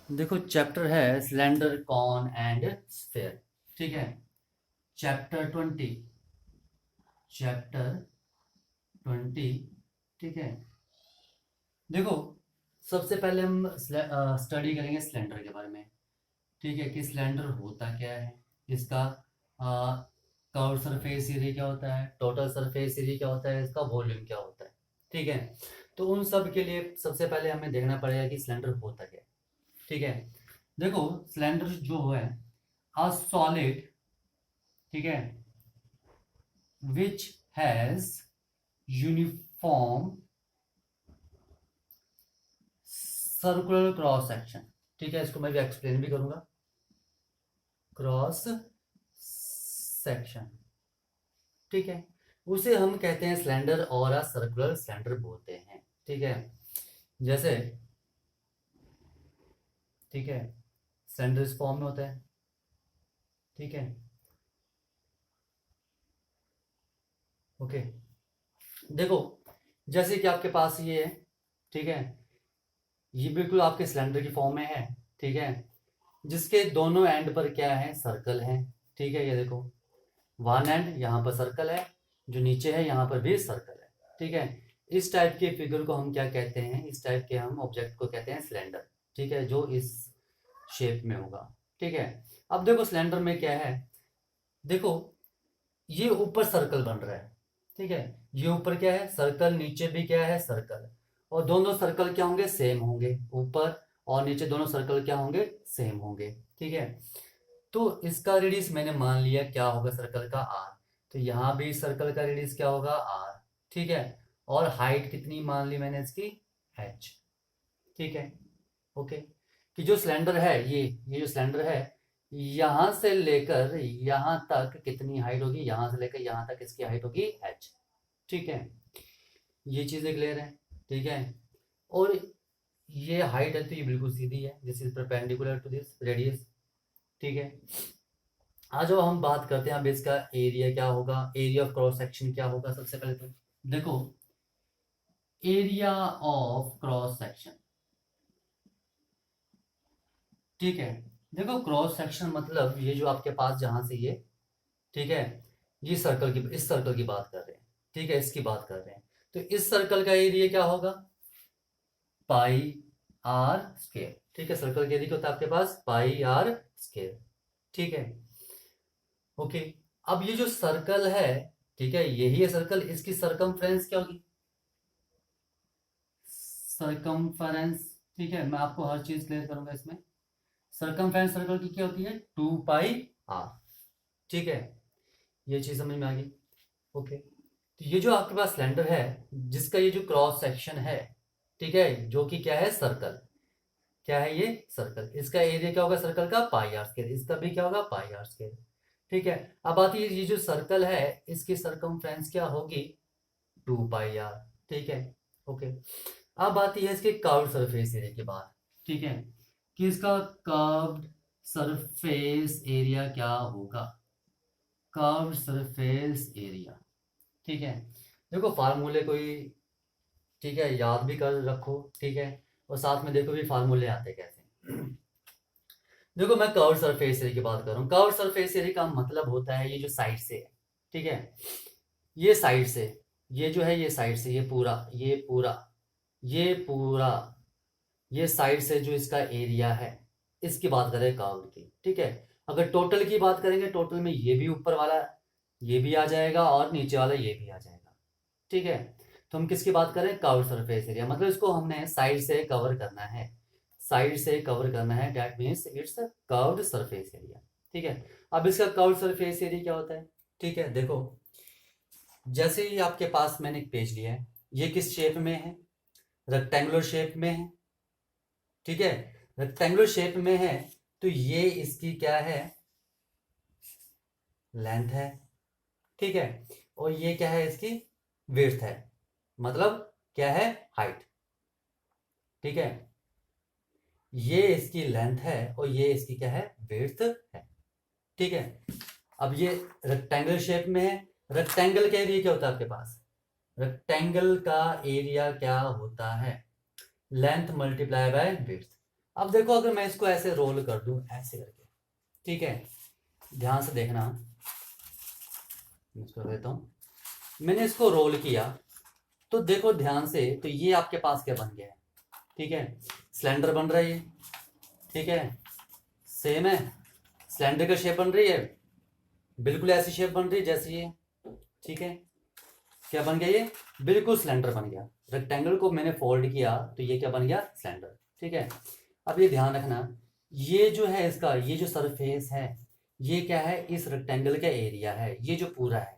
देखो चैप्टर है cylinder cone and sphere. ठीक है। चैप्टर 20। चैप्टर 20। ठीक है। देखो सबसे पहले हम स्टडी करेंगे सिलेंडर के बारे में। ठीक है कि सिलेंडर होता क्या है, इसका कर्व सरफेस एरिया क्या होता है, टोटल सरफेस एरिया क्या होता है, इसका वॉल्यूम क्या होता है। ठीक है। तो उन सब के लिए सबसे पहले हमें देखना पड़ेगा कि सिलेंडर होता क्या है। ठीक है। देखो सिलेंडर जो है a solid, ठीक है, which has uniform circular cross section। ठीक है, इसको मैं भी एक्सप्लेन भी करूंगा। क्रॉस सेक्शन, ठीक है, उसे हम कहते हैं सिलेंडर और a सर्कुलर सिलेंडर बोलते हैं। ठीक है। जैसे ठीक है सिलेंडर इस फॉर्म में होता है। ठीक है। ओके। देखो जैसे कि आपके पास ये है। ठीक है। ये बिल्कुल आपके सिलेंडर की फॉर्म में है। ठीक है। जिसके दोनों एंड पर क्या है, सर्कल है। ठीक है, ये देखो वन एंड यहाँ पर सर्कल है, जो नीचे है यहाँ पर भी सर्कल है। ठीक है। इस टाइप के फिगर को हम क्या कहते हैं, इस टाइप के हम ऑब्जेक्ट को कहते हैं सिलेंडर। ठीक है, जो इस शेप में होगा। ठीक है। अब देखो सिलेंडर में क्या है, देखो ये ऊपर सर्कल बन रहा है। ठीक है। ये ऊपर क्या है, सर्कल, नीचे भी क्या है, सर्कल। और दोनों सर्कल क्या होंगे, सेम होंगे। ऊपर और नीचे दोनों सर्कल क्या होंगे, सेम होंगे। ठीक है। तो इसका रेडियस मैंने मान लिया क्या होगा, सर्कल का आर। तो यहाँ भी सर्कल का रेडियस क्या होगा, आर। ठीक है। और हाइट कितनी मान ली मैंने इसकी, एच। ठीक है। ओके। कि जो सिलेंडर है ये जो सिलेंडर है, यहां से लेकर यहां तक कितनी हाइट होगी, यहां से लेकर यहां तक इसकी हाइट होगी एच। ठीक है। ये चीजें क्लियर है। ठीक है। और ये हाइट है तो ये बिल्कुल सीधी है, this is perpendicular to this radius. ठीक है। आज जो हम बात करते हैं अब इसका एरिया क्या होगा, एरिया ऑफ क्रॉस सेक्शन क्या होगा। सबसे पहले तो देखो एरिया ऑफ क्रॉस सेक्शन। ठीक है। देखो क्रॉस सेक्शन मतलब ये जो आपके पास जहां से ये, ठीक है, ये सर्कल की, इस सर्कल की बात कर रहे हैं। ठीक है, इसकी बात कर रहे हैं। तो इस सर्कल का एरिया क्या होगा, पाई आर स्क्वायर। ठीक है, सर्कल का एरिया क्या होता है आपके पास, पाई आर स्क्वायर। ठीक है। ओके। अब ये जो सर्कल है, ठीक है, यही है सर्कल, इसकी सरकमफ्रेंस क्या होगी, सरकमफ्रेंस। ठीक है, मैं आपको हर चीज क्लियर करूंगा इसमें। सरकमफ्रेंस सर्कल की क्या होती है, 2 पाई आर। ठीक है, ये चीज समझ में आ गई। ओके। तो ये जो आपके पास सिलेंडर है, जिसका ये जो क्रॉस सेक्शन है, ठीक है, जो कि क्या है, सर्कल, क्या है ये, सर्कल, इसका एरिया क्या होगा सर्कल का, पाई आर स्क्वायर, इसका भी क्या होगा, पाई आर स्क्वायर। ठीक है। अब आती है ये जो सर्कल है, इसकी सरकमफ्रेंस क्या होगी, 2 पाई आर। ठीक है। ओके। अब आती है इसके कर्व्ड सरफेस एरिया की बात। ठीक है, कि इसका कर्व्ड सरफेस एरिया क्या होगा, कर्व्ड सरफेस एरिया। ठीक है। देखो फार्मूले कोई, ठीक है, याद भी कर रखो। ठीक है। और साथ में देखो भी फार्मूले आते कैसे। देखो मैं कर्व सरफेस एरिया की बात कर रहा हूँ। कर्व सरफेस एरिया का मतलब होता है ये जो साइड से है। ठीक है, ये साइड से, ये जो है ये साइड से, ये पूरा, ये पूरा, ये पूरा, ये साइड से जो इसका एरिया है, इसकी बात करें कर्व की। ठीक है। अगर टोटल की बात करेंगे, टोटल में ये भी ऊपर वाला ये भी आ जाएगा और नीचे वाला ये भी आ जाएगा। ठीक है। तो हम किसकी बात करें, कर्व सरफेस एरिया, मतलब इसको हमने साइड से कवर करना है, साइड से कवर करना है, that means it's curved surface area. ठीक है। अब इसका कर्व्ड सरफेस एरिया क्या होता है, ठीक है, देखो जैसे ही आपके पास मैंने एक पेज लिया है, ये किस शेप में है, रेक्टेंगुलर शेप में है। ठीक है, रेक्टेंगुलर शेप में है, तो ये इसकी क्या है, लेंथ है। ठीक है। और ये क्या है, इसकी विड्थ है, मतलब क्या है, हाइट। ठीक है, ये इसकी लेंथ है और ये इसकी क्या है, विड्थ है। ठीक है। अब ये रेक्टेंगल शेप में है, रेक्टेंगल का एरिया क्या होता है आपके पास, रेक्टेंगल का एरिया क्या होता है, लेंथ मल्टीप्लाई बाय विड्थ। अब देखो अगर मैं इसको ऐसे रोल कर दूं ऐसे करके, ठीक है, ध्यान से देखना, इसको देता हूं, मैंने इसको रोल किया तो देखो ध्यान से, तो ये आपके पास क्या बन गया है, ठीक है, सिलेंडर बन रहा है ये, ठीक है, सेम है, सिलेंडर का शेप बन रही है, बिल्कुल ऐसी शेप बन रही है जैसे ये, ठीक है, क्या बन गया ये, बिल्कुल सिलेंडर बन गया। रेक्टेंगल को मैंने फोल्ड किया तो ये क्या बन गया, सिलेंडर, ठीक है। अब ये ध्यान रखना, ये जो है इसका, ये जो सरफेस है, ये क्या है, इस रेक्टेंगल का एरिया है, ये जो पूरा है,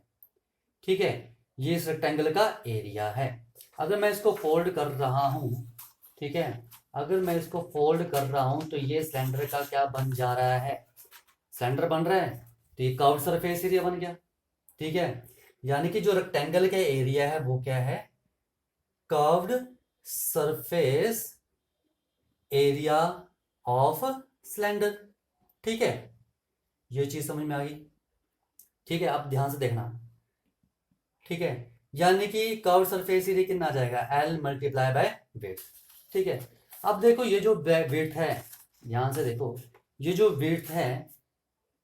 ठीक है, ये इस रेक्टेंगल का एरिया है। अगर मैं इसको फोल्ड कर रहा हूं, ठीक है, अगर मैं इसको फोल्ड कर रहा हूं तो ये सिलेंडर का क्या बन जा रहा है, सिलेंडर बन रहा है, तो ये कर्व्ड सरफेस एरिया बन गया, ठीक है। यानी कि जो रेक्टेंगल का एरिया है वो क्या है, curved surface area of cylinder, ठीक है, ये चीज समझ में आ गई, ठीक है। अब ध्यान से देखना, ठीक है, यानी कि कर्व सरफेस एरिया कितना आ जाएगा, L मल्टीप्लाई बाय विड्थ, ठीक है। अब देखो ये जो विड्थ है, ध्यान से देखो, ये जो विड्थ है,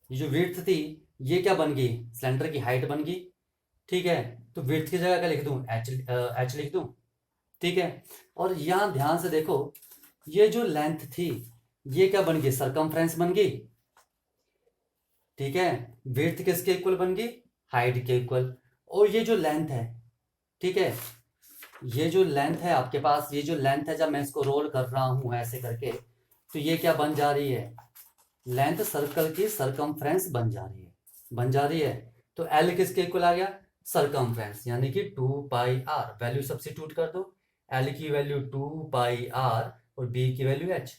ये जो विड्थ थी, ये क्या बन गई, सिलेंडर की हाइट बन गई, ठीक है। तो विड्थ की जगह क्या लिख दूं, एच लिख दूं, ठीक है। और यहां ध्यान से देखो, ये जो लेंथ थी, ये क्या बन गई, सरकमफ्रेंस बन गई, ठीक है। विड्थ किसके इक्वल बन गई, हाइट के इक्वल। और ये जो लेंथ है, ठीक है, ये जो लेंथ है आपके पास, ये जो लेंथ है, जब मैं इसको रोल कर रहा हूं ऐसे करके, तो ये क्या बन जा रही है, लेंथ सर्कल की सरकमफ्रेंस बन जा रही है, बन जा रही है। तो एल किसके इक्वल आ गया, सरकमफ्रेंस, यानी कि 2πr, वैल्यू सब्स्टिट्यूट कर दो, एल की वैल्यू 2πr और बी की वैल्यू h।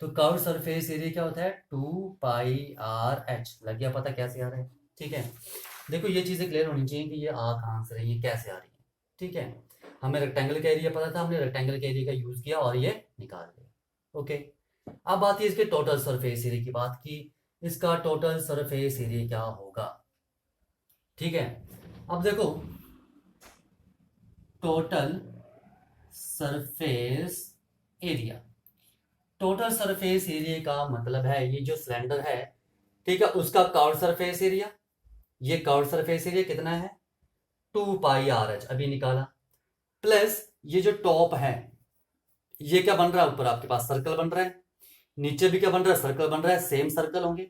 तो कर्व सरफेस एरिया क्या होता है, 2πrh। लग गया पता कैसे आ रहा है, ठीक है। देखो ये चीजें क्लियर होनी चाहिए कि ये आ कहां से रही है, कैसे आ रही है, ठीक है। हमें रेक्टेंगल का एरिया पता था, हमने रेक्टेंगल के एरिया का यूज किया और ये निकाल लिया, ओके। अब आती है इसके टोटल सरफेस एरिया की बात की, इसका टोटल सरफेस एरिया क्या होगा, ठीक है। अब देखो total surface area, total surface area का मतलब है ये जो सिलेंडर है, ठीक है, उसका कर्व्ड सरफेस एरिया, ये कर्व्ड सरफेस एरिया कितना है, 2πrh अभी निकाला, प्लस ये जो टॉप है, ये क्या बन रहा है, ऊपर आपके पास सर्कल बन रहा है, नीचे भी क्या बन रहा है, सर्कल बन रहा है, सेम सर्कल होंगे,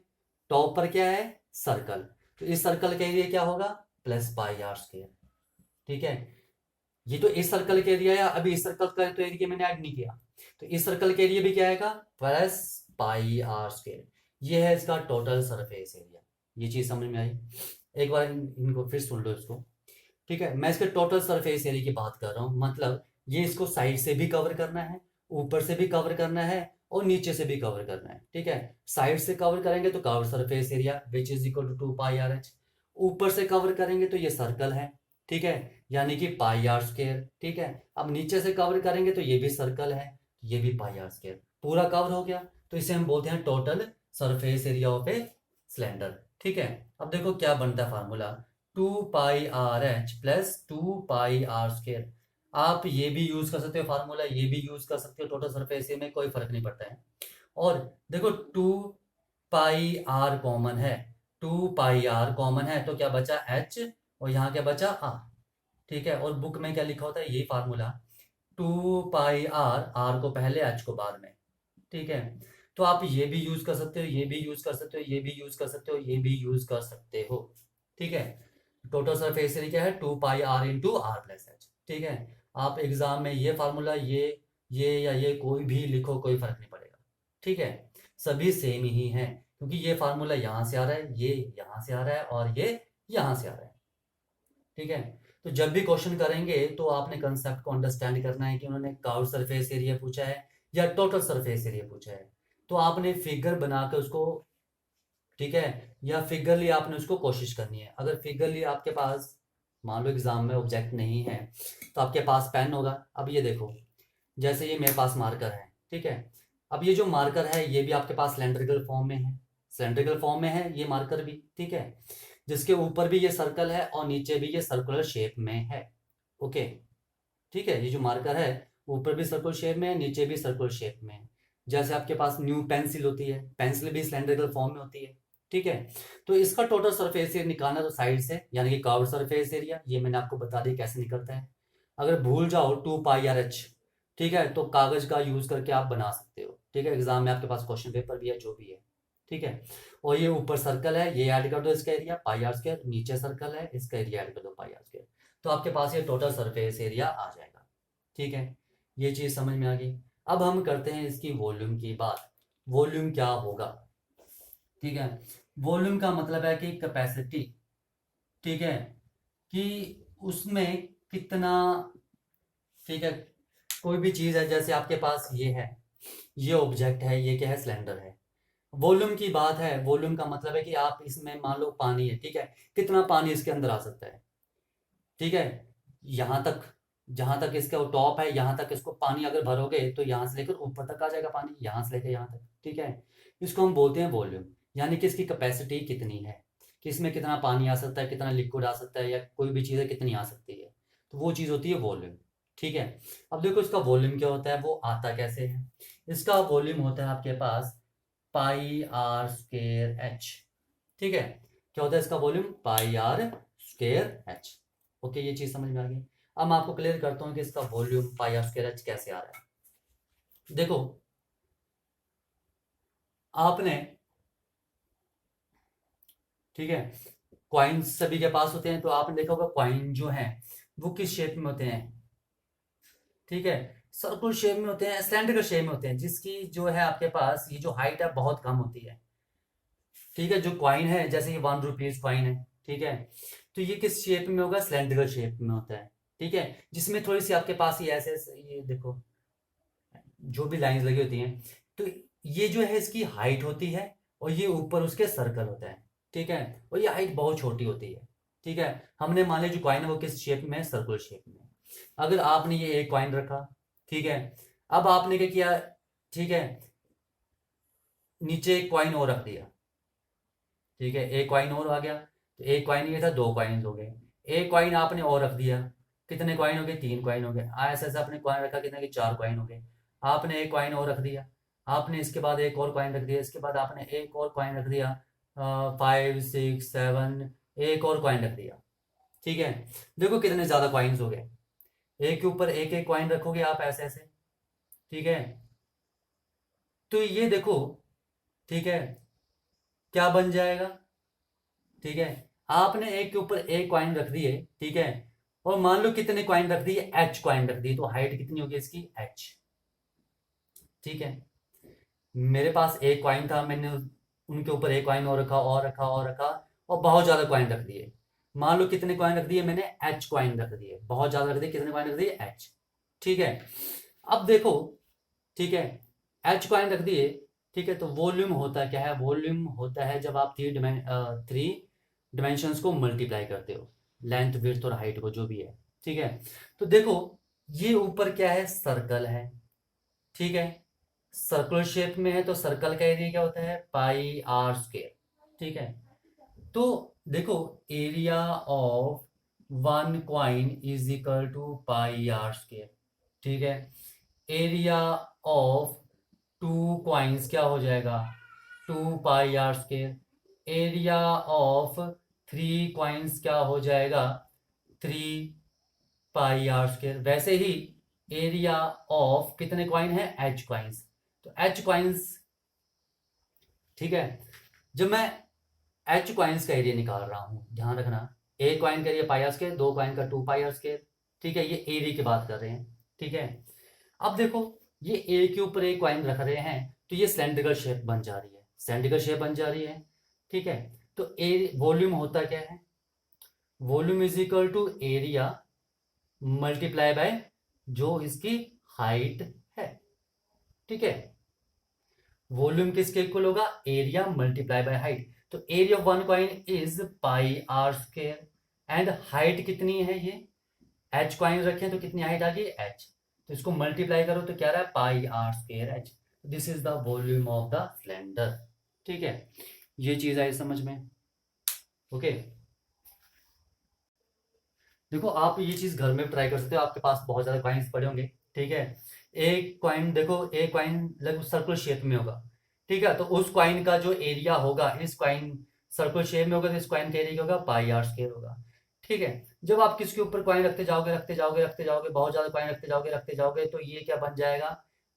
टॉप पर क्या है, सर्कल, तो इस सर्कल का एरिया क्या होगा, +πr², ठीक है। ये तो इस सर्कल के एरिया है, अभी इस सर्कल का तो एरिया मैंने ऐड नहीं किया, तो इस सर्कल के एरिया भी क्या आएगा, +πr²। ये है इसका टोटल सरफेस एरिया। ये चीज समझ में आई, एक बार इनको फिर सुन लो इसको, ठीक है। मैं इसके टोटल सरफेस एरिया की बात कर रहा हूं, मतलब ये इसको साइड से भी कवर करना है, ऊपर से भी कवर करना है और नीचे से भी कवर करना है, ठीक है। साइड से कवर करेंगे तो curved surface area which is equal to 2πrh, ऊपर से कवर करेंगे तो ये सर्कल है, ठीक है, यानी कि πr², ठीक है। अब नीचे से कवर करेंगे तो ये भी सर्कल है, ये भी πr², पूरा कवर हो गया, तो इसे हम बोलते हैं total surface area of a cylinder, ठीक है। अब देखो क्या बनता है फार्मूला, 2πrh प्लस 2πr²। आप ये भी यूज कर सकते हो फार्मूला, ये भी यूज कर सकते हो, टोटल सरफेस एरिया में कोई फर्क नहीं पड़ता है। और देखो 2πr कॉमन है, 2πr कॉमन है, तो क्या बचा h और यहाँ क्या बचा r, ठीक है। और बुक में क्या लिखा होता है, यही फार्मूला, 2πr, r को पहले h को बाद में, ठीक है। तो आप ये भी यूज कर सकते हो, ये भी यूज कर सकते हो, ये भी यूज कर सकते हो, ये भी यूज कर सकते हो, ठीक है। टोटल सरफेस एरिया क्या है, 2πr into r plus h, ठीक है। आप एग्जाम में ये फार्मूला, ये या ये कोई भी लिखो, कोई फर्क नहीं पड़ेगा, ठीक है, सभी सेम ही है, क्योंकि ये फार्मूला यहाँ से आ रहा है, ये यहाँ से आ रहा है और ये यहाँ से आ रहा है, ठीक है। तो जब भी क्वेश्चन करेंगे तो आपने कंसेप्ट को अंडरस्टैंड करना है कि उन्होंने कर्व सरफेस एरिया पूछा है या टोटल सरफेस एरिया पूछा है, तो आपने फिगर बनाकर उसको, ठीक है, या फिगरली आपने उसको कोशिश करनी है। अगर फिगरली आपके पास मान लो एग्जाम में ऑब्जेक्ट नहीं है तो आपके पास पेन होगा। अब ये देखो, जैसे ये मेरे पास मार्कर है, ठीक है, अब ये जो मार्कर है ये भी आपके पास सिलेंड्रिकल फॉर्म में है, सिलेंड्रिकल फॉर्म में है ये मार्कर भी, ठीक है, जिसके ऊपर भी ये सर्कल है और नीचे भी ये सर्कुलर शेप में है, ओके, ठीक है। ये जो मार्कर है ऊपर भी सर्कुलर शेप में है, नीचे भी सर्कुलर शेप में है। जैसे आपके पास न्यू पेंसिल होती है, पेंसिल भी सिलेंड्रिकल फॉर्म में होती है, ठीक है। तो इसका टोटल सरफेस एरिया निकालना तो साइड से, यानी कि कर्व्ड सरफेस एरिया, ये मैंने आपको बता दिया कैसे निकलता है। अगर भूल जाओ 2πr/h, ठीक है, तो कागज का यूज करके आप बना सकते हो, ठीक है। एग्जाम में आपके पास क्वेश्चन पेपर भी है, जो भी है, ठीक है। और ये ऊपर सर्कल है, ये ऐड कर दो इसका एरिया πr², नीचे सर्कल है, इसका एरिया ऐड कर दो πr², तो आपके पास ये टोटल सरफेस एरिया आ जाएगा, ठीक है। ये चीज समझ में आ गई। अब हम करते हैं इसकी वॉल्यूम की बात। वॉल्यूम क्या होगा, ठीक है। वॉल्यूम का मतलब है कि कैपेसिटी, ठीक है, कि उसमें कितना, ठीक है। कोई भी चीज है, जैसे आपके पास ये है, ये ऑब्जेक्ट है, ये क्या है, सिलेंडर है। वॉल्यूम की बात है, वॉल्यूम का मतलब है कि आप इसमें मान लो पानी है, ठीक है, कितना पानी इसके अंदर आ सकता है, ठीक है। यहाँ तक, जहां तक इसका टॉप है, यहाँ तक इसको पानी अगर भरोगे तो यहाँ से लेकर ऊपर तक आ जाएगा पानी, यहाँ से लेकर यहाँ तक, ठीक है। इसको हम बोलते हैं वॉल्यूम, यानी कि इसकी कैपेसिटी कितनी है, कि इसमें कितना पानी आ सकता है, कितना लिक्विड आ सकता है, या कोई भी चीज़ है कितनी आ सकती है, तो वो चीज़ होती है वॉल्यूम, ठीक है। अब देखो इसका वॉल्यूम क्या होता है, वो आता कैसे है। इसका वॉल्यूम होता है आपके पास πr²h, ठीक है। क्या होता है इसका वॉल्यूम, πr²h। ओके, ये चीज समझ में आ गई। अब मैं आपको क्लियर करता हूँ कि इसका वॉल्यूम πr²h कैसे आ रहा है। देखो आपने, ठीक है, कॉइन सभी के पास होते हैं, तो आपने देखा होगा कॉइन जो है वो किस शेप में होते हैं, ठीक है, सर्कुलर शेप में होते हैं, सिलेंडरिकल शेप में होते हैं, जिसकी जो है आपके पास ये जो हाइट है बहुत कम होती है, ठीक है। जो कॉइन है, जैसे ये 1 रुपीज कॉइन है, ठीक है, तो ये किस शेप में होगा, सिलेंड्रिकल शेप में होता है, ठीक है। जिसमें थोड़ी सी आपके पास ये ऐसे ये देखो जो भी लाइंस लगी होती हैं, तो ये जो है इसकी हाइट होती है, और ये ऊपर उसके सर्कल होता है, ठीक है। और ये हाइट बहुत छोटी होती है, ठीक है। हमने मान लिया जो कॉइन है वो किस शेप में है, सर्कुलर शेप में। अगर आपने ये एक कॉइन रखा, ठीक है, अब आपने क्या किया, ठीक है, नीचे एक कॉइन और रख दिया, ठीक है, एक कॉइन और आ गया, तो एक कॉइन ये था, दो कॉइन हो गए। एक कॉइन आपने और रख दिया, कितने कॉइन हो गए, 3 कॉइन हो गए। ऐसे ऐसे आपने कॉइन रखा, कितने के, 4 कॉइन हो गए। आपने एक कॉइन और रख दिया, आपने इसके बाद एक और कॉइन रख दिया, इसके बाद आपने एक और कॉइन रख दिया, 5 6 7, एक और कॉइन रख दिया, ठीक है। देखो कितने ज्यादा कॉइन्स हो गए, एक के ऊपर एक एक कॉइन रखोगे आप ऐसे ऐसे, ठीक है। तो ये देखो, ठीक है, क्या बन जाएगा, ठीक है। आपने एक के ऊपर एक कॉइन रख दिए, ठीक है, और मान लो कितने कॉइन रख दिए, एच कॉइन रख दिए, तो हाइट कितनी होगी इसकी, एच, ठीक है। मेरे पास एक कॉइन था, मैंने उनके ऊपर एक कॉइन और रखा और रखा और रखा, और बहुत ज्यादा कॉइन रख दिए। मान लो कितने कॉइन रख दिए मैंने, एच कॉइन रख दिए, बहुत ज्यादा रख दिए, कितने कॉइन रख दिए, एच, ठीक है। अब देखो, ठीक है, एच कॉइन रख दिए, ठीक है। तो वॉल्यूम होता क्या है, वॉल्यूम होता है जब आप थ्री डिमेंशंस को मल्टीप्लाई करते हो, लेंथ विड्थ और हाइट को, जो भी है, ठीक है। तो देखो ये ऊपर क्या है, सर्कल है, ठीक है, सर्कुलर शेप में है, तो सर्कल का एरिया क्या होता है, πr², ठीक है। तो देखो area of 1 coin is equal to πr², ठीक है। एरिया ऑफ 2 कॉइन्स क्या हो जाएगा, 2πr²। एरिया ऑफ 3 कॉइन्स क्या हो जाएगा, 3πr²। वैसे ही एरिया ऑफ कितने कॉइन है, एच कॉइन्स, तो एच कॉइन्स, ठीक है। जब मैं एच कॉइन्स का एरिया निकाल रहा हूं, ध्यान रखना, एक कॉइन का एरिया πr², 2 कॉइन का 2πr², ठीक है, ये एरिया की बात कर रहे हैं, ठीक है। अब देखो ये ए के ऊपर एक कॉइन रख रहे हैं, तो ये सिलेंड्रिकल शेप बन जा रही है, सिलेंड्रिकल शेप बन जा रही है, ठीक है। तो ए वॉल्यूम होता क्या है, volume is equal to area multiply by जो इसकी हाइट है, ठीक है। वॉल्यूम किसके इक्वल होगा, एरिया मल्टीप्लाई बाय हाइट। तो area of 1 coin is πr², and height कितनी है, ये एच कॉइन रखे तो कितनी हाइट आ गई, एच, तो इसको मल्टीप्लाई करो तो क्या रहा है, πr²h। This is the volume of the cylinder, ठीक है। ये चीज आई समझ में, ओके। देखो आप ये चीज घर में ट्राई कर सकते हो, आपके पास बहुत ज्यादा कॉइन्स पड़े होंगे, ठीक है। एक कॉइन देखो, एक कॉइन लगभग सर्कुलर शेप में होगा, ठीक है, तो उस कॉइन का जो एरिया होगा, इस कॉइन सर्कुलर शेप में होगा, तो इस कॉइन का एरिया क्या होगा, पाई आर स्क्वायर होगा। ठीक है, जब आप किसके ऊपर कॉइन रखते जाओगे, रखते जाओगे, रखते जाओगे, बहुत ज्यादा कॉइन रखते जाओगे, रखते जाओगे, तो ये क्या बन जाएगा,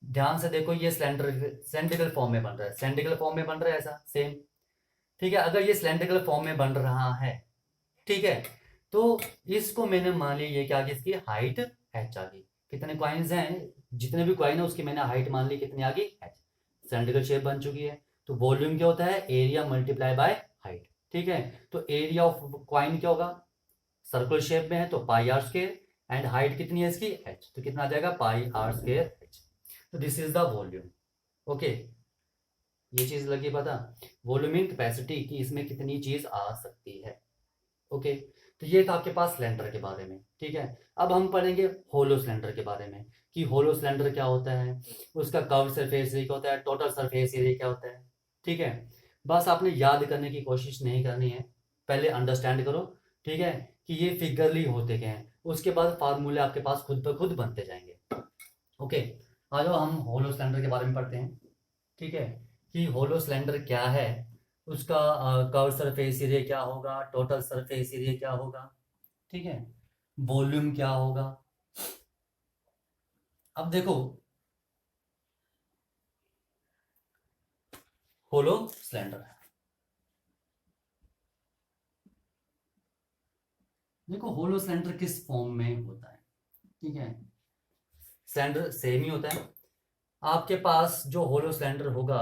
ध्यान से देखो, ये सिलेंड्रिकल फॉर्म में बन रहा है, सिलेंड्रिकल फॉर्म में बन रहा है, ऐसा सेम। ठीक है, अगर ये सिलेंड्रिकल फॉर्म में बन रहा है, ठीक है, तो इसको मैंने मान लिया ये क्या आ गई, इसकी हाइट h आ गई। कितने कॉइन्स हैं, जितने भी कॉइन है उसकी मैंने हाइट मान ली, कितनी आ गई, h। सिलेंड्रिकल शेप बन चुकी है, तो वॉल्यूम क्या होता है, एरिया मल्टीप्लाई बाय हाइट। ठीक है, तो एरिया ऑफ कॉइन क्या होगा, सर्कुलर शेप में है तो पाई आर स्क्वायर, एंड हाइट कितनी है इसकी, h, तो कितना आ जाएगा, पाई आर स्क्वायर h। तो this is the volume. Okay, ये चीज लगी पता, वॉल्यूम इन कैपेसिटी की इसमें कितनी चीज आ सकती है। ओके, तो ये था आपके पास सिलेंडर के बारे में। ठीक है, अब हम पढ़ेंगे होलो सिलेंडर के बारे में, कि होलो सिलेंडर क्या होता है, उसका कर्व सरफेस एरिया क्या होता है, टोटल सरफेस एरिया क्या होता है। ठीक है, बस आपने याद करने की कोशिश नहीं करनी है, पहले अंडरस्टैंड करो। ठीक है, कि ये फिगरली होते क्या हैं, उसके बाद फार्मूले आपके पास खुद ब खुद बनते जाएंगे। ओके, आ जाओ हम होलो सिलेंडर के बारे में पढ़ते हैं। ठीक है, कि होलो सिलेंडर क्या है, उसका कर्व सरफेस एरिया क्या होगा, टोटल सरफेस एरिया क्या होगा, ठीक है, वॉल्यूम क्या होगा। अब देखो, होलो सिलेंडर, देखो होलो सिलेंडर किस फॉर्म में होता है। ठीक है, सिलेंडर सेम ही होता है, आपके पास जो होलो सिलेंडर होगा,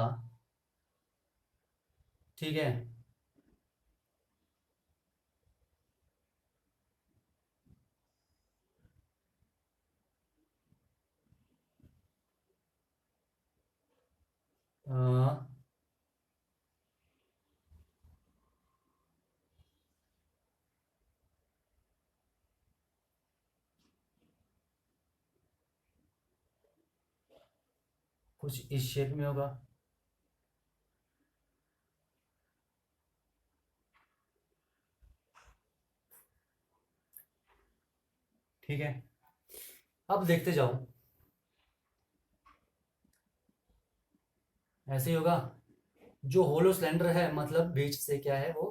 ठीक है, अ, कुछ इस शेप में होगा। ठीक है, अब देखते जाओ, ऐसे ही होगा। जो होलो सिलेंडर है मतलब बीच से क्या है, वो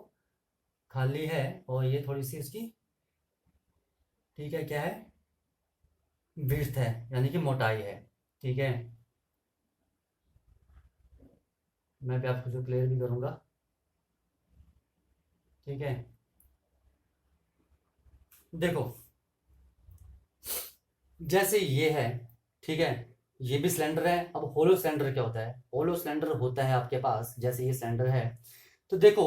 खाली है, और ये थोड़ी सी उसकी, ठीक है, क्या है, विड्थ है, यानी कि मोटाई है। ठीक है, मैं भी आपको जो क्लियर भी करूंगा। ठीक है, देखो, जैसे ये है, ठीक है, ये भी सिलेंडर है। अब होलो सिलेंडर क्या होता है, होलो सिलेंडर होता है आपके पास, जैसे ये सिलेंडर है, तो देखो,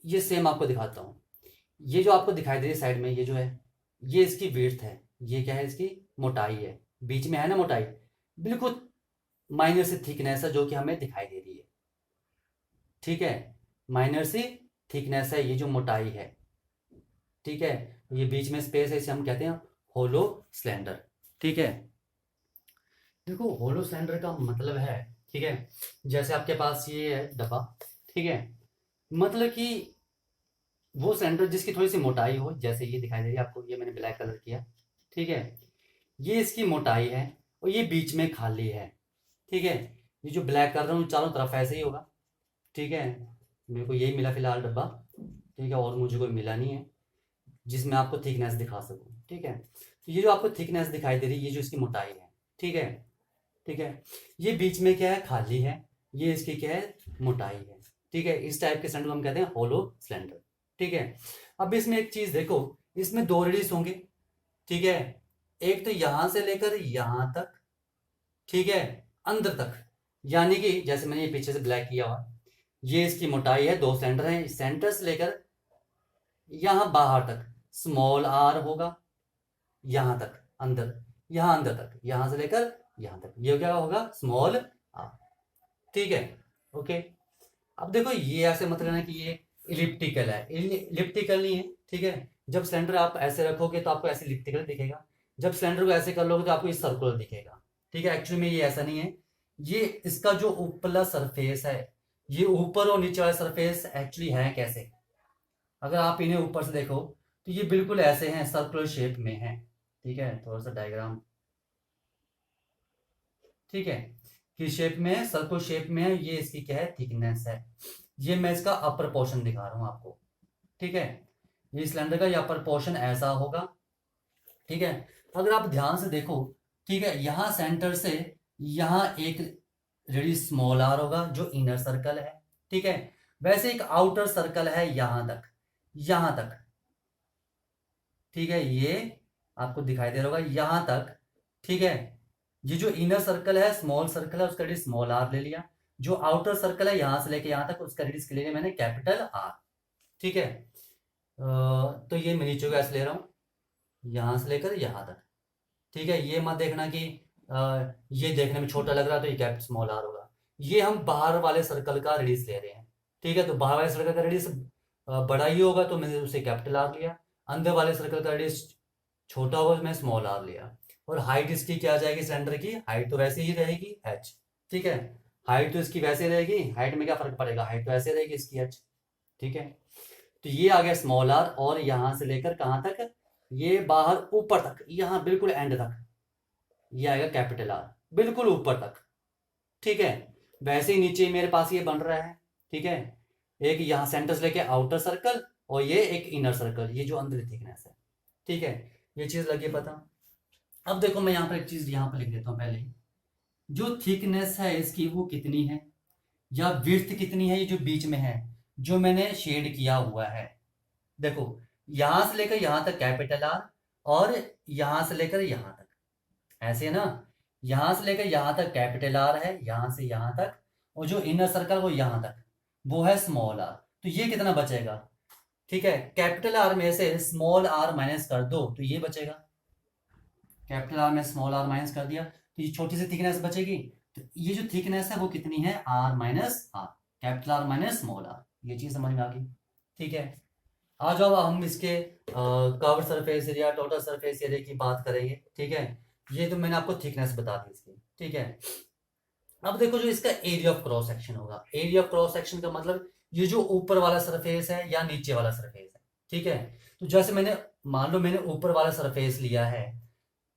ये सेम आपको दिखाता हूँ। ये जो आपको दिखाई दे रही है साइड में, ये जो है, ये इसकी विड्थ है, ये क्या है, इसकी मोटाई है, बीच में है ना मोटाई, बिल्कुल माइनर से थिकनेस है जो कि हमें दिखाई दे रही है। ठीक है, माइनर सी थिकनेस है ये जो मोटाई है। ठीक है, ये बीच में स्पेस है, इसे हम कहते हैं होलो सिलेंडर। ठीक है, देखो होलो सिलेंडर का मतलब है, ठीक है, जैसे आपके पास ये है डब्बा, ठीक है, मतलब कि वो सिलेंडर जिसकी थोड़ी सी मोटाई हो, जैसे ये दिखाई दे रही है आपको, ये मैंने ब्लैक कलर किया। ठीक है, ये इसकी मोटाई है, और ये बीच में खाली है। ठीक है, ये जो ब्लैक कर रहा हूँ चारों तरफ ऐसे ही होगा। ठीक है, मेरे को यही मिला फिलहाल डब्बा। ठीक है, और मुझे कोई मिला नहीं है जिसमें आपको थिकनेस दिखा सकूं। ठीक है, तो ये जो आपको थिकनेस दिखाई दे रही है, ये जो इसकी मोटाई है। ठीक है, ठीक है, ये बीच में क्या है, खाली है, ये इसकी क्या है, मोटाई है। ठीक है, इस टाइप के सिलेंडर को हम कहते हैं होलो सिलेंडर। ठीक है, अब इसमें एक चीज देखो, इसमें दो रेडियस होंगे। ठीक है, एक तो यहां से लेकर यहां तक, ठीक है, अंदर तक, यानी कि जैसे मैंने ये पीछे से ब्लैक किया हुआ, ये इसकी मोटाई है, दो सेंटर हैं, सेंटर से लेकर यहां बाहर तक स्मॉल आर होगा, यहां तक अंदर, यहां अंदर तक, यहां से लेकर यहां तक, ये क्या होगा, स्मॉल आर। ठीक है, ओके, अब देखो ये ऐसे मत लेना कि ये इलिप्टिकल है, इलिप्टिकल नहीं है। ठीक है, जब सिलेंडर आप ऐसे रखोगे तो आपको ऐसे इलिप्टिकल दिखेगा, जब सिलेंडर को ऐसे कर लोगे तो आपको ये सर्कुलर दिखेगा। ठीक है, एक्चुअली में ये ऐसा नहीं है, ये इसका जो ऊपरला सरफेस है, ये ऊपर और नीचे वाला सरफेस एक्चुअली है कैसे, अगर आप इन्हें ऊपर से देखो तो ये बिल्कुल ऐसे हैं, सर्कुलर शेप में है। ठीक है, थोड़ा सा डायग्राम, ठीक है, किस शेप में है, सर्कल शेप में है, ये इसकी क्या है, थिकनेस है। ये मैं इसका अपर पोर्शन दिखा रहा हूं आपको, ठीक है। ये सिलेंडर का ये अपर पोर्शन ऐसा होगा, ठीक है। अगर आप ध्यान से देखो, ठीक है, यहां सेंटर से यहां एक रेडियस स्मॉल आर होगा जो इनर सर्कल है, ठीक है। वैसे एक आउटर सर्कल है यहां तक, यहां तक, ठीक है, ये आपको दिखाई दे रहा होगा यहां तक, ठीक है। ये जो इनर सर्कल है, स्मॉल सर्कल है, उसका रेडियस स्मॉल आर ले लिया। जो आउटर सर्कल है यहां से लेके यहां तक, उसका रेडियस ले लिया मैंने कैपिटल आर, ठीक है। तो ये मैं नीचे को ऐसे ले रहा हूं, यहां से लेकर यहां तक, ठीक है। ये मत देखना कि ये देखने में छोटा लग रहा है तो ये कैपिटल स्मॉल आर होगा। ये हम बाहर वाले सर्कल का रेडियस ले रहे हैं, ठीक है। तो बाहर वाले सर्कल का रेडियस बड़ा ही होगा तो मैंने उसे कैपिटल आर लिया, अंदर वाले सर्कल का रेडियस छोटा होगा तो मैं स्मॉल आर लिया। और हाइट इसकी क्या आ जाएगी, सिलेंडर की हाइट तो वैसे ही रहेगी h, ठीक है। हाइट तो इसकी वैसे रहेगी, हाइट में क्या फर्क पड़ेगा, हाइट तो ऐसे रहेगी इसकी h, ठीक है। तो ये आ गया स्मॉल आर, और यहां से लेकर कहां तक, ये बाहर ऊपर तक, यहां बिल्कुल एंड तक, ये आएगा कैपिटल आर, बिल्कुल ऊपर तक, ठीक है। वैसे ही नीचे मेरे पास ये बन रहा है, ठीक है। एक यहां सेंटर से लेके आउटर सर्कल, और ये एक इनर सर्कल, ये जो अंदर थिकनेस है, ठीक है। ये चीज लगी पता। अब देखो मैं यहाँ पर एक चीज यहाँ पर लिख देता हूँ पहले, जो थिकनेस है इसकी वो कितनी है, या विड्थ कितनी है, ये जो बीच में है जो मैंने शेड किया हुआ है। देखो यहां से लेकर यहां तक कैपिटल आर, और यहां से लेकर यहां तक, ऐसे है ना, यहां से लेकर यहां तक कैपिटल आर है, यहां से यहां तक, और जो इनर सर्कल वो यहां तक, वो है स्मॉल आर। तो ये कितना बचेगा, ठीक है। कैपिटल आर में से स्मॉल आर माइनस कर दो तो ये बचेगा, कैपिटल आर में स्मॉल आर माइनस कर दिया तो ये छोटी सी थिकनेस बचेगी। तो ये जो थिकनेस है वो कितनी है, R minus R, capital R minus small R. ये चीज समझ में आ गई, ठीक है। आ जाओ अब हम इसके curve surface area, total surface area की बात करेंगे, ठीक है। ये तो मैंने आपको थिकनेस बता दी इसकी, ठीक है। अब देखो जो इसका एरिया ऑफ क्रॉस सेक्शन होगा, एरिया ऑफ क्रॉस सेक्शन का मतलब ये जो ऊपर वाला सरफेस है या नीचे वाला सरफेस है, ठीक है। तो जैसे मैंने, मान लो मैंने ऊपर वाला सरफेस लिया है,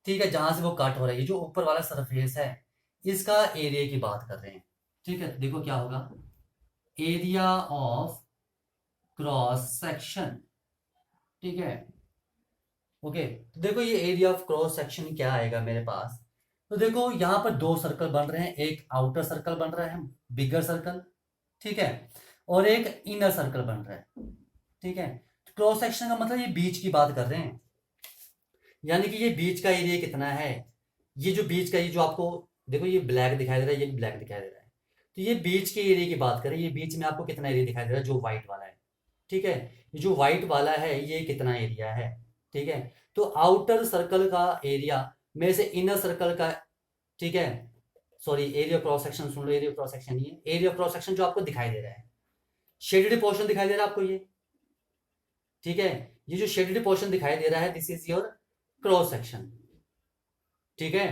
ठीक है, जहां से वो कट हो रहा है, ये जो ऊपर वाला सरफेस है इसका एरिया की बात कर रहे हैं, ठीक है। देखो क्या होगा, एरिया ऑफ क्रॉस सेक्शन, ठीक है, ओके। तो देखो ये एरिया ऑफ क्रॉस सेक्शन क्या आएगा मेरे पास। तो देखो यहाँ पर दो सर्कल बन रहे हैं, एक आउटर सर्कल बन रहा है बिगर सर्कल, ठीक है, और एक इनर सर्कल बन रहा है, ठीक है। क्रॉस सेक्शन का मतलब ये बीच की बात कर रहे हैं, यानी कि ये बीच का एरिया कितना है, ये जो बीच का, ये जो आपको देखो ये ब्लैक दिखाई दे रहा है, ये ब्लैक दिखाई दे रहा है, तो ये बीच के एरिया की बात करें, ये बीच में आपको कितना एरिया दिखाई दे रहा है, जो व्हाइट वाला है, ठीक है। ये जो व्हाइट वाला है ये कितना एरिया है, ठीक है। तो आउटर सर्कल का एरिया में से इनर सर्कल का, ठीक है, सॉरी एरिया क्रॉस सेक्शन सुन लो, एरिया क्रॉस सेक्शन ही है, एरिया क्रॉस सेक्शन जो आपको दिखाई दे रहा है, शेडेड पोर्शन दिखाई दे रहा है आपको ये, ठीक है। ये जो शेडेड पोर्शन दिखाई दे रहा है this is your cross section, ठीक है।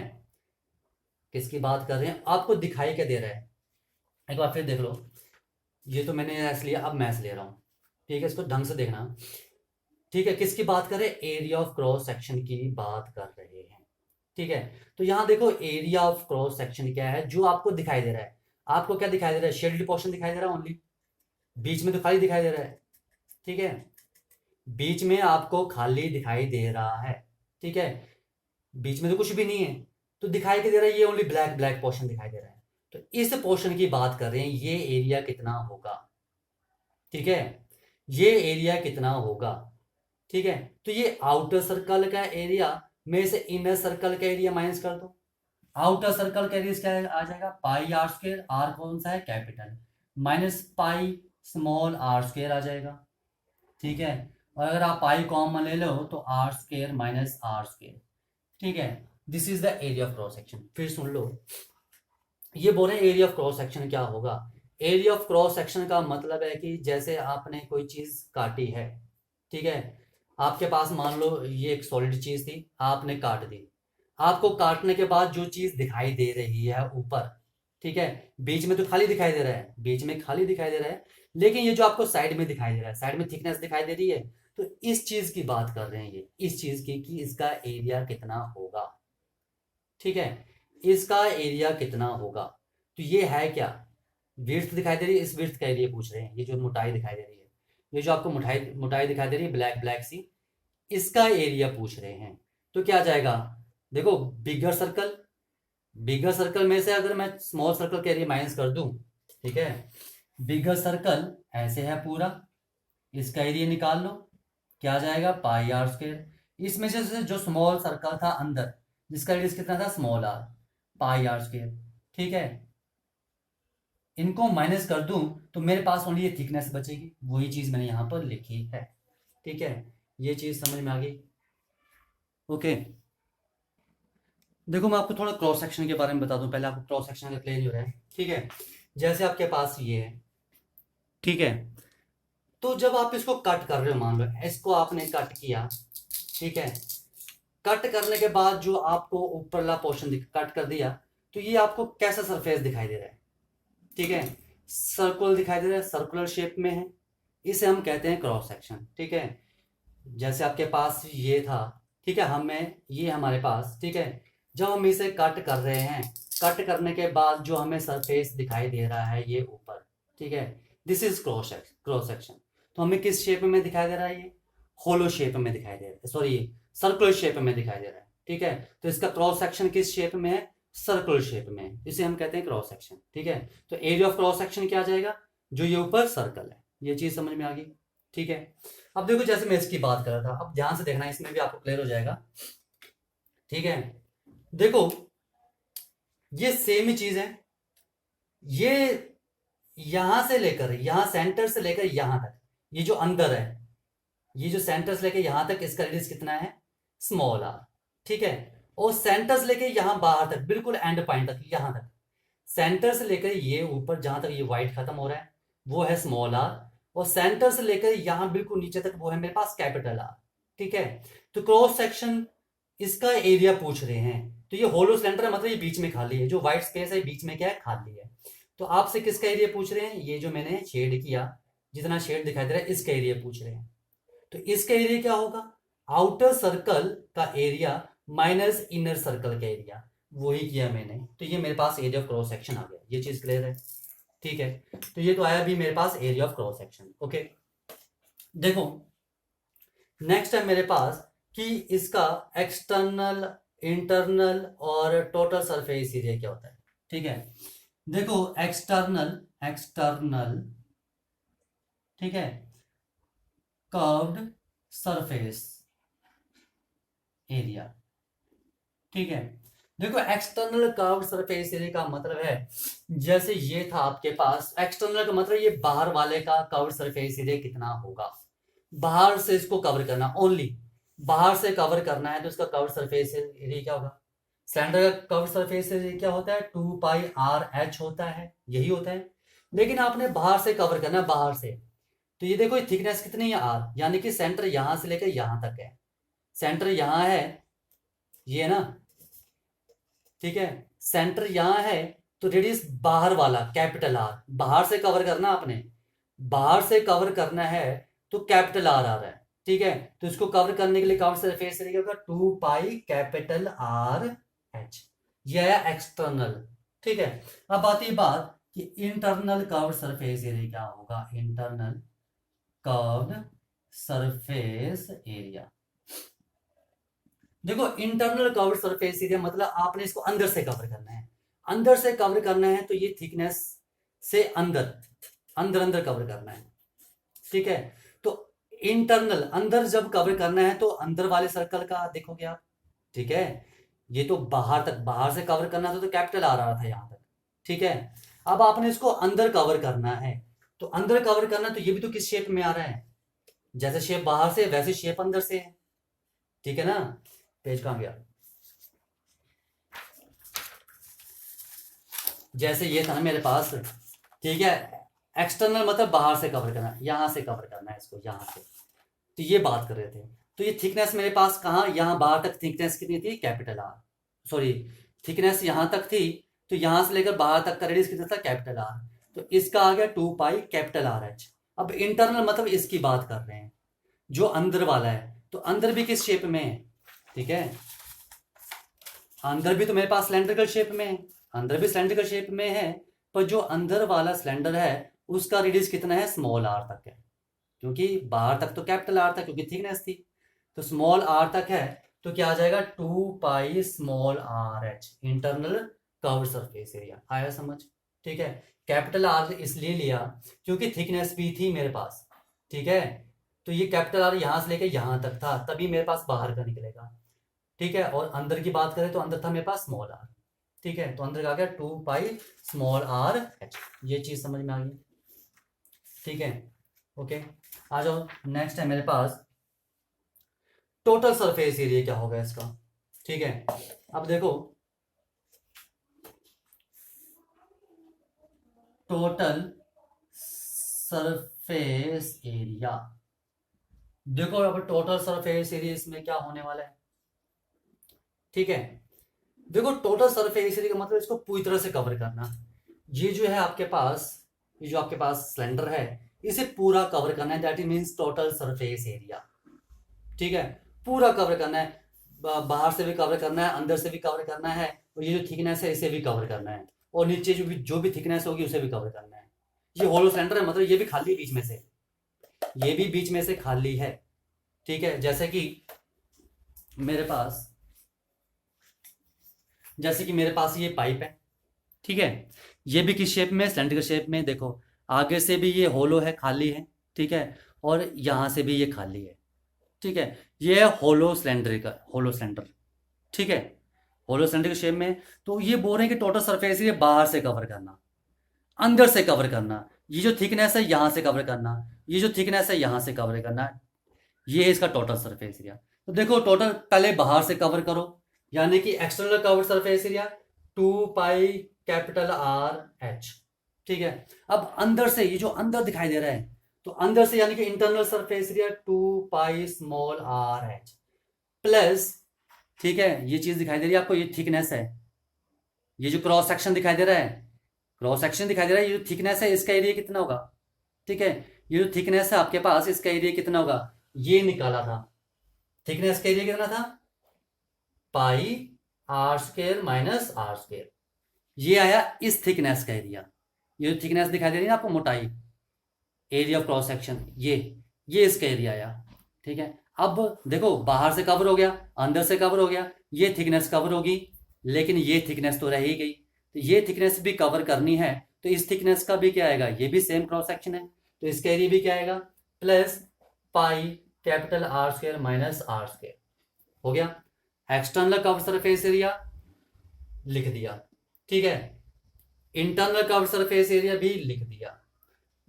किसकी बात कर रहे हैं, आपको दिखाई क्या दे रहा है, एक बार फिर देख लो। ये तो मैंने ऐस लिया, अब मैथ ले रहा हूं, ठीक है, इसको ढंग से देखना, ठीक है। किसकी बात कर रहे हैं, एरिया ऑफ क्रॉस सेक्शन की बात कर रहे हैं, ठीक है। तो यहां देखो एरिया ऑफ क्रॉस सेक्शन क्या है, जो आपको दिखाई दे रहा है, आपको क्या दिखाई दे रहा है, शेडेड पोर्शन दिखाई दे रहा है ओनली, बीच में तो खाली दिखाई दे रहा है, ठीक है, बीच में आपको खाली दिखाई दे रहा है, ठीक है, बीच में तो कुछ भी नहीं है, तो दिखाई क्या दे रहा है, ये ओनली ब्लैक ब्लैक पोर्शन दिखाई दे रहा है। तो इस पोर्शन की बात कर रहे हैं, ये एरिया कितना होगा, ठीक है, ये एरिया कितना होगा, ठीक है। तो ये आउटर सर्कल का एरिया में से इनर सर्कल का एरिया माइनस कर दो, आउटर सर्कल का एरिया क्या आ जाएगा, पाई आर स्क्वायर, आर कौन सा है capital, minus pi small R square आ जाएगा, ठीक है। और अगर आप पाई कॉमन ले लो तो R square minus R square, ठीक है। This is the area of cross section. फिर सुन लो, ये बोल रहे हैं एरिया ऑफ क्रॉस सेक्शन क्या होगा, एरिया ऑफ क्रॉस सेक्शन का मतलब है कि जैसे आपने कोई चीज काटी है, ठीक है, आपके पास मान लो ये एक सॉलिड चीज थी, आपने काट दी, आपको काटने के बाद जो चीज दिखाई दे रही है ऊपर, ठीक है, बीच में तो खाली दिखाई दे रहा है, बीच में खाली दिखाई दे रहा है, लेकिन ये जो आपको साइड में दिखाई दे रहा है, साइड में थिकनेस दिखाई दे रही है, तो इस चीज की बात कर रहे हैं, ये इस चीज की कि इसका एरिया कितना होगा, ठीक है। इसका एरिया कितना होगा। तो ये है क्या, विड्थ दिखाई दे रही है, इस विड्थ का एरिया पूछ रहे हैं। ये जो मोटाई दिखाई दे रही है, ये जो आपको मोटाई दिखाई दे रही है ब्लैक ब्लैक सी, इसका एरिया पूछ रहे हैं। तो क्या जाएगा, देखो बिगर सर्कल में से अगर मैं स्मॉल सर्कल का एरिया माइनस कर दूं, ठीक है, बिगर सर्कल ऐसे है पूरा, इसका एरिया निकाल लो, क्या जाएगा पाई आर स्क्वायर। इसमें से जो स्मॉल सर्कल था अंदर, जिसका रेडियस कितना था small R, pi R square, ठीक है। इनको माइनस कर दूं तो मेरे पास ओनली ये थिकनेस बचेगी, वही चीज मैंने यहां पर लिखी है, ठीक है। ये चीज समझ में आ गई, ओके। देखो मैं आपको थोड़ा क्रॉस सेक्शन के बारे में बता दूं, पहले आपको क्रॉस सेक्शन का क्लियर हो रहा है, ठीक है। जैसे आपके पास ये है, ठीक है, तो जब आप इसको कट कर रहे हो, मान लो इसको आपने कट किया, ठीक है, कट करने के बाद जो आपको ऊपरला पोर्शन कट कर दिया, तो ये आपको कैसा सरफेस दिखाई दे रहा है, ठीक है, सर्कुलर दिखाई दे रहा है, सर्कुलर शेप में है, इसे हम कहते हैं क्रॉस सेक्शन, ठीक है। जैसे आपके पास ये था, ठीक है, ये हमारे पास, ठीक है, जब हम इसे कट कर रहे हैं, कट करने के बाद जो हमें सरफेस दिखाई दे रहा है ये ऊपर, ठीक है, दिस इज क्रॉस सेक्शन। तो हमें किस शेप में दिखाई दे रहा है, ये होलो शेप में दिखाई दे रहा है, सॉरी सर्कुलर शेप में दिखाई दे रहा है, ठीक है। तो इसका क्रॉस सेक्शन किस शेप में है, सर्कुलर शेप में, इसे हम कहते हैं क्रॉस सेक्शन, ठीक है। तो एरिया ऑफ क्रॉस सेक्शन क्या आ जाएगा, जो ये ऊपर सर्कल है, ये चीज समझ में आ गई, ठीक है। अब देखो जैसे मैं इसकी बात कर रहा था, अब ध्यान से देखना, इसमें भी आपको क्लियर हो जाएगा, ठीक है। देखो ये सेम ही चीज है, ये यहां से लेकर यहां, सेंटर से लेकर यहां तक, ये जो अंदर है, ये जो सेंटर से लेकर यहां तक, इसका रेडियस कितना है स्मॉल आर, ठीक है। और सेंटर से लेकर यहां बाहर तक, बिल्कुल एंड पॉइंट तक, यहां तक, सेंटर से लेकर ये ऊपर जहां तक ये व्हाइट खत्म हो रहा है वो है स्मॉल आर, और सेंटर से लेकर यहां बिल्कुल नीचे तक वो है मेरे पास कैपिटल आर, ठीक है। तो क्रॉस सेक्शन इसका एरिया पूछ रहे हैं, तो ये होलो सिलेंडर है, मतलब ये बीच में खाली है, जो व्हाइट स्पेस है बीच में क्या है, खाली है। तो आपसे किसका एरिया पूछ रहे हैं, ये जो मैंने शेड किया, जितना शेड दिखाई दे रहा है, इसका एरिया पूछ रहे हैं। तो इसका एरिया क्या होगा, आउटर सर्कल का एरिया माइनस इनर सर्कल का एरिया, वही किया मैंने। तो ये मेरे पास एरिया ऑफ क्रॉस सेक्शन आ गया, ये चीज क्लियर है, ठीक है। तो ये तो आया भी मेरे पास area of cross section, okay. देखो नेक्स्ट है मेरे पास कि इसका एक्सटर्नल, इंटरनल और टोटल सरफेस एरिया क्या होता है, ठीक है। देखो एक्सटर्नल, ठीक है, कर्व्ड सरफेस एरिया, ठीक है। देखो एक्सटर्नल कर्व्ड सरफेस एरिया का मतलब है, जैसे ये था आपके पास, एक्सटर्नल का मतलब ये बाहर वाले का कर्व्ड सरफेस एरिया कितना होगा, बाहर से इसको कवर करना, ओनली बाहर से कवर करना है, तो इसका कर्व्ड सरफेस एरिया क्या होगा, सिलेंडर का कर्व्ड सरफेस एरिया क्या होता है, 2 पाई आर एच होता है, यही होता है। लेकिन आपने बाहर से कवर करना है, बाहर से, तो ये देखो थिकनेस कितनी है आर, यानी कि सेंटर यहां से लेकर यहां तक है, सेंटर यहां है, ये है ना, ठीक है, सेंटर यहां है, तो रेडियस बाहर वाला कैपिटल आर, बाहर से कवर करना आपने, बाहर से कवर करना है, तो कैपिटल आर आ रहा है, ठीक है। तो इसको कवर करने के लिए कर्व्ड सरफेस एरिया होगा 2 पाई कैपिटल आर एच, यह है एक्सटर्नल, ठीक है। अब आती है बात कि इंटरनल कर्व्ड सरफेस एरिया क्या होगा, इंटरनल कर्व्ड सरफेस एरिया। देखो इंटरनल कर्व्ड सरफेस एरिया मतलब आपने इसको अंदर से कवर करना है, अंदर से कवर करना है, तो ये थिकनेस से अंदर अंदर कवर करना है, ठीक है। तो इंटरनल अंदर जब कवर करना है, तो अंदर वाले सर्कल का देखोगे आप, ठीक है, ये तो बाहर तक, बाहर से कवर करना था, तो कैपिटल आ रहा था यहां तक, ठीक है। अब आपने इसको अंदर कवर करना है, तो अंदर कवर करना, तो ये भी तो किस शेप में आ रहा है, जैसे शेप बाहर से वैसे शेप अंदर से है, ठीक है ना। पेज कहां गया, जैसे ये था ना मेरे पास, ठीक है, एक्सटर्नल मतलब बाहर से कवर करना, यहां से कवर करना है इसको, यहां से, तो ये बात कर रहे थे। तो ये थिकनेस मेरे पास कहाँ, यहां बाहर तक थिकनेस कितनी थी, कैपिटल आर, सॉरी थिकनेस यहां तक थी, तो यहां से लेकर बाहर तक का रेडियस कितना था, कैपिटल आर, तो इसका आ गया 2 पाई कैपिटल आर एच। अब इंटरनल मतलब इसकी बात कर रहे हैं, जो अंदर वाला है, तो अंदर भी किस शेप में है, ठीक है। अंदर भी तो मेरे पास सिलेंड्रिकल शेप में है, अंदर भी सिलेंड्रिकल शेप में है, पर जो अंदर वाला सिलेंडर है उसका रेडियस कितना है, स्मॉल आर तक है, क्योंकि बाहर तक तो कैपिटल आर था क्योंकि थिकनेस थी, तो स्मॉल आर तक है, तो क्या आ जाएगा 2 pi small R H internal curve surface area. आया समझ? ठीक है, कैपिटल आर इसलिए लिया क्योंकि थिकनेस भी थी मेरे पास, ठीक है, तो ये कैपिटल आर यहां से लेकर यहां तक था, तभी मेरे पास बाहर का निकलेगा, ठीक है। और अंदर की बात करें तो अंदर था मेरे पास स्मॉल आर, ठीक है, तो अंदर का गया 2 पाई स्मॉल आर एच, ये चीज समझ में आ गई, ठीक है, ओके। आ जाओ, नेक्स्ट है मेरे पास टोटल सरफेस एरिया क्या होगा इसका, ठीक है। अब देखो टोटल सरफेस एरिया, देखो अब टोटल सरफेस एरिया इसमें क्या होने वाला है, ठीक है। देखो टोटल सरफेस एरिया का मतलब इसको पूरी तरह से कवर करना, ये जो है आपके पास, ये जो आपके पास सिलेंडर है इसे पूरा कवर करना है, that means total surface area, ठीक है, पूरा कवर करना है, बाहर से भी कवर करना है, अंदर से भी कवर करना है, और ये जो थिकनेस है इसे भी कवर करना है, और नीचे जो भी थिकनेस होगी उसे भी कवर करना है। ये होलो सिलेंडर है, मतलब ये भी खाली बीच में से, ये भी बीच में से खाली है, ठीक है। जैसे कि मेरे पास ये पाइप है, ठीक है, ये भी किस शेप में, सिलेंडर शेप में, देखो आगे से भी ये होलो है, खाली है, ठीक है, और यहां से भी ये खाली है, ठीक है, ये है होलो सिलेंडर, ठीक है, होलो सिलेंडर के शेप में। तो ये बोल रहे हैं कि टोटल सरफेस ये बाहर से कवर करना, अंदर से कवर करना, ये जो थिकनेस है यहां से कवर करना, ये जो थिकनेस है यहां से कवर करना, ये है इसका टोटल सरफेस एरिया। तो देखो टोटल पहले बाहर से कवर करो, यानी कि एक्सटर्नल कवर सरफेस एरिया 2 पाई कैपिटल आर एच, ठीक है। अब अंदर से, ये जो अंदर दिखाई दे रहा है, तो अंदर से यानी कि internal surface area 2 pi small R H plus, ठीक है, ये चीज दिखाई दे रही है आपको, ये थिकनेस है, ये जो क्रॉस सेक्शन दिखाई दे रहा है, ये जो थिकनेस है इसका एरिया कितना होगा, ठीक है, ये जो थिकनेस है आपके पास इसका एरिया कितना होगा, ये निकाला था, थिकनेस का एरिया कितना था, pi R square minus R square, ये आया इस थिकनेस का एरिया, ये जो थिकनेस दिखाई दे रही है ना आपको, मोटाई, एरिया ऑफ क्रॉस सेक्शन, ये इसका एरिया आया, ठीक है। अब देखो बाहर से कवर हो गया, अंदर से कवर हो गया, ये थिकनेस कवर होगी, लेकिन ये थिकनेस तो रह ही गई, तो ये थिकनेस भी कवर करनी है, तो इस थिकनेस का भी क्या आएगा, ये भी सेम क्रॉस सेक्शन है, तो इसका एरिया भी क्या आएगा, plus pi capital R square minus R square, हो गया। एक्सटर्नल कवर सरफेस एरिया लिख दिया, ठीक है, इंटरनल कवर सरफेस एरिया भी लिख दिया,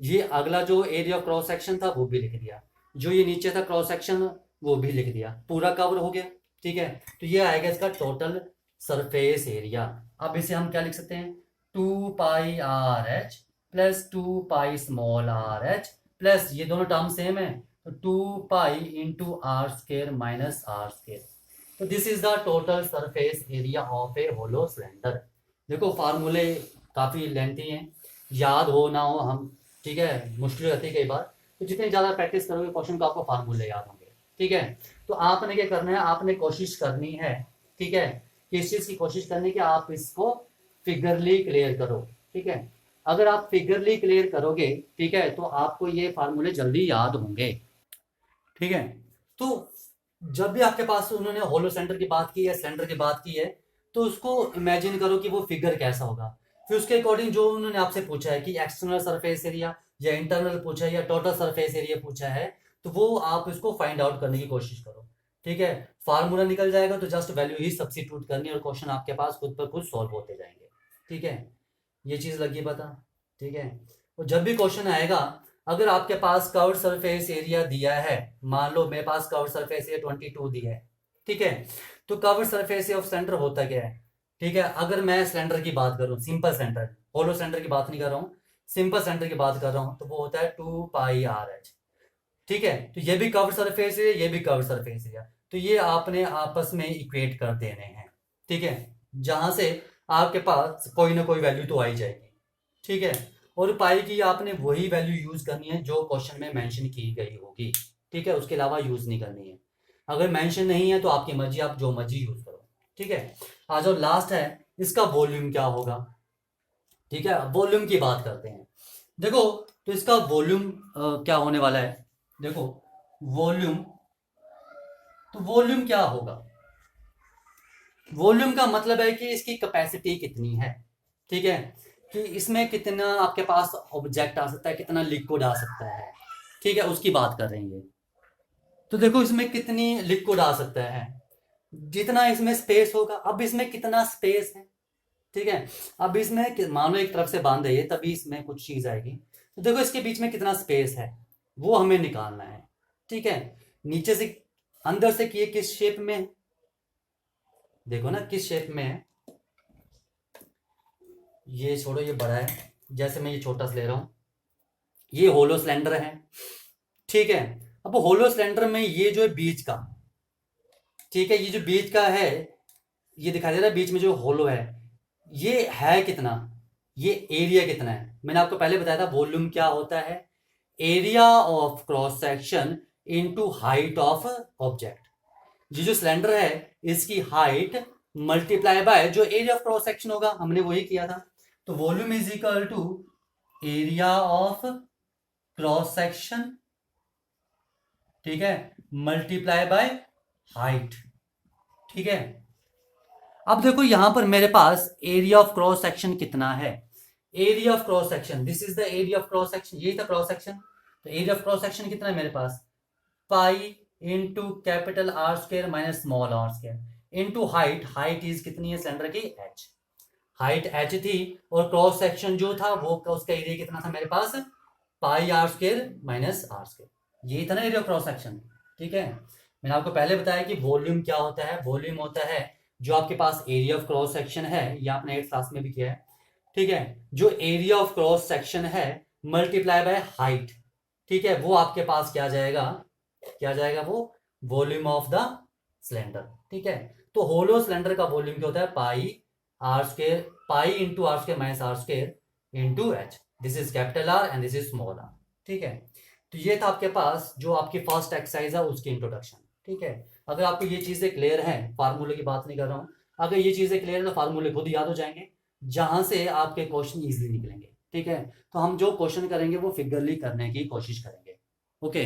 ये अगला जो एरिया ऑफ क्रॉस सेक्शन था वो भी लिख दिया, जो ये नीचे था क्रॉस सेक्शन वो भी लिख दिया, पूरा कवर हो गया, ठीक है। तो ये आएगा इसका टोटल सरफेस एरिया। अब इसे हम क्या लिख सकते हैं, 2 pi R H plus 2 pi small R H plus, ये दोनों टर्म सेम है, तो 2 pi into R square minus R square, तो this is the total surface area of a hollow cylinder. देखो फार्मूले काफ़ी लेंथी हैं, याद हो ना हो हम, ठीक है, मुश्किल रहती है कई बार, तो जितनी ज़्यादा प्रैक्टिस करोगे क्वेश्चन को आपको फार्मूले याद होंगे, ठीक है। तो आपने क्या करना है, आपने कोशिश करनी है, ठीक है, किस चीज़ की कोशिश करनी है कि आप इसको फिगरली क्लियर करो, ठीक है। अगर आप फिगरली क्लियर करोगे, ठीक है, तो आपको ये फार्मूले जल्दी याद होंगे, ठीक है। तो जब भी आपके पास उन्होंने होलो सिलेंडर की बात की है, सिलेंडर की बात की है, तो उसको इमेजिन करो कि वो फिगर कैसा होगा, फिर उसके अकॉर्डिंग जो उन्होंने आपसे पूछा है कि एक्सटर्नल सरफेस एरिया या इंटरनल पूछा है या टोटल सरफेस एरिया पूछा है, तो वो आप इसको फाइंड आउट करने की कोशिश करो, ठीक है। फार्मूला निकल जाएगा तो जस्ट वैल्यू ही सब्स्टिट्यूट करनी है और क्वेश्चन आपके पास खुद पर खुद सॉल्व होते जाएंगे, ठीक है, ये चीज लगी पता, ठीक है। और जब भी क्वेश्चन आएगा, अगर आपके पास कर्व्ड सरफेस एरिया दिया है, मान लो मेरे पास कर्व्ड सरफेस एरिया 22 दिया है, ठीक है, तो कर्व्ड सरफेस ऑफ सिलेंडर होता क्या है, ठीक है। अगर मैं सिलेंडर की बात करूं, सिंपल सिलेंडर, होलो सिलेंडर की बात नहीं कर रहा हूं, सिंपल सिलेंडर की बात कर रहा हूं, तो वो होता है 2 पाई आर एच, ठीक है। तो ये भी कर्व्ड सरफेस एरिया, ये भी कर्व्ड सरफेस एरिया, तो ये आपने आपस में इक्वेट कर देने हैं, ठीक है, जहां से आपके पास कोई ना कोई वैल्यू तो आ ही जाएगी, ठीक है। और पाई की आपने वही वैल्यू यूज करनी है जो क्वेश्चन में मेंशन की गई होगी, ठीक है, उसके अलावा यूज नहीं करनी है। अगर मेंशन नहीं है तो आपकी मर्जी, आप जो मर्जी यूज करो, ठीक है, आज जो लास्ट है इसका वॉल्यूम क्या होगा। ठीक है, वॉल्यूम की बात करते हैं। देखो तो इसका वॉल्यूम क्या होने वाला है, देखो वॉल्यूम, तो वॉल्यूम क्या होगा, वॉल्यूम का मतलब है कि इसकी कैपेसिटी कितनी है। ठीक है, कि इसमें कितना आपके पास ऑब्जेक्ट आ सकता है, कितना लिक्विड आ सकता है। ठीक है, उसकी बात कर रहे हैं ये। तो देखो इसमें कितनी लिक्विड आ सकता है, जितना इसमें स्पेस होगा। अब इसमें कितना स्पेस है, ठीक है, अब इसमें मान लो एक तरफ से बांध है तभी इसमें कुछ चीज आएगी। तो देखो इसके बीच में कितना स्पेस है वो हमें निकालना है। ठीक है, नीचे से अंदर से किए किस शेप में है, देखो ना किस शेप में है। ये छोड़ो, ये बड़ा है, जैसे मैं ये छोटा सा ले रहा हूं, ये होलो सिलेंडर है। ठीक है, अब होलो सिलेंडर में ये जो है बीच का, ठीक है, ये जो बीच का है, ये दिखाई दे रहा है बीच में जो होलो है, ये है कितना, ये एरिया कितना है। मैंने आपको पहले बताया था वॉल्यूम क्या होता है, area of cross section into height of object. ये जो सिलेंडर है इसकी हाइट मल्टीप्लाई बाय जो एरिया ऑफ क्रॉस सेक्शन होगा, हमने वही किया था। तो volume is equal to area of cross section, ठीक है, मल्टीप्लाई बाय हाइट। ठीक है, अब देखो यहां पर मेरे पास एरिया ऑफ क्रॉस सेक्शन कितना है, area of cross section, this is the area of cross section, ये था क्रॉस सेक्शन। तो एरिया ऑफ क्रॉस सेक्शन कितना है मेरे पास, pi into capital R square minus small R square into height, height is कितनी है सिलेंडर की, एच, हाइट एच थी, और क्रॉस सेक्शन जो था वो उसका एरिया कितना था मेरे पास, pi R square minus R square, ये था ना एरिया ऑफ क्रॉस सेक्शन। ठीक है, मैंने आपको पहले बताया कि वॉल्यूम क्या होता है, वॉल्यूम होता है जो आपके पास एरिया ऑफ क्रॉस सेक्शन है, ये आपने 8th क्लास में भी किया है। ठीक है, जो एरिया ऑफ क्रॉस सेक्शन है मल्टीप्लाई बाय हाइट, ठीक है, वो आपके पास क्या जाएगा, क्या जाएगा वो वॉल्यूम ऑफ द सिलेंडर। ठीक है, तो होलो सिलेंडर का वॉल्यूम क्या होता है, pi R square, pi into R square minus R square into H, this is capital R and this is small R. ठीक है, तो ये था आपके पास जो आपकी फर्स्ट एक्सरसाइज है उसकी इंट्रोडक्शन। ठीक है, अगर आपको ये चीजें क्लियर है, फार्मूले की बात नहीं कर रहा हूं, अगर ये चीजें क्लियर है तो फार्मूले खुद याद हो जाएंगे, जहां से आपके क्वेश्चन इजीली निकलेंगे। ठीक है, तो हम जो क्वेश्चन करेंगे वो फिगरली करने की कोशिश करेंगे। ओके।